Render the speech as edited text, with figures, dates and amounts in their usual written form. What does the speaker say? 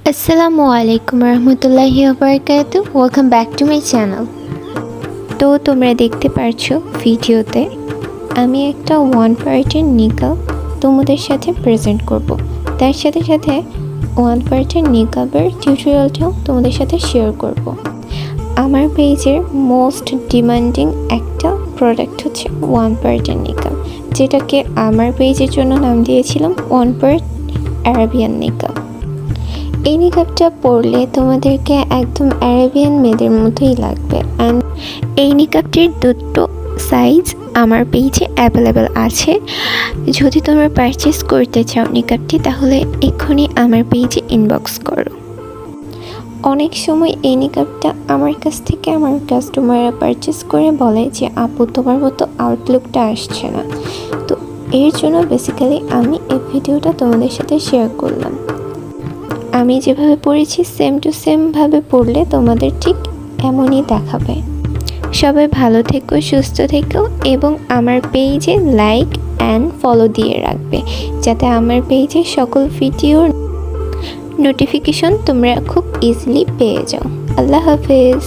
Assalamualaikum warahmatullahi wabarakatuh. Welcome back to my channel. তো তোমরা দেখতে পারছো ভিডিওতে আমি একটা ওয়ান পার্টের নিকাব তোমাদের সাথে প্রেজেন্ট করব। তার সাথে সাথে ওয়ান পার্টের নিকাবের টিউটোরিয়ালটাও তোমাদের সাথে শেয়ার করব। আমার পেজের মোস্ট ডিমান্ডিং একটা প্রোডাক্ট হচ্ছে ওয়ান পার্টের নিকাব, যেটাকে আমার পেজের জন্য নাম দিয়েছিলাম ওয়ান পার্ট আরাবিয়ান নিকাব। এই নিকাবটা পরলে তোমাদেরকে একদম আরাবিয়ান মেয়েদের মতোই লাগবে। অ্যান্ড এই নিকাবটির দুটো সাইজ আমার পেজে অ্যাভেলেবেল আছে। যদি তোমরা পারচেস করতে চাও নিকাবটি, তাহলে এক্ষুনি আমার পেজে ইনবক্স করো। অনেক সময় এই নিকাবটা আমার কাছ থেকে আমার কাস্টমাররা পারচেস করে বলে যে আপু তোমার মতো আউটলুকটা আসছে না। তো এর জন্য বেসিক্যালি আমি এই ভিডিওটা তোমাদের সাথে শেয়ার করলাম। আমি যেভাবে পড়েছি সেম টু সেমভাবে পড়লে তোমাদের ঠিক এমনই দেখাবে। সবাই ভালো থেকো, সুস্থ থেকো এবং আমার পেজে লাইক অ্যান্ড ফলো দিয়ে রাখবে, যাতে আমার পেজে সকল ভিডিওর নোটিফিকেশন তোমরা খুব ইজিলি পেয়ে যাও। আল্লাহ হাফেজ।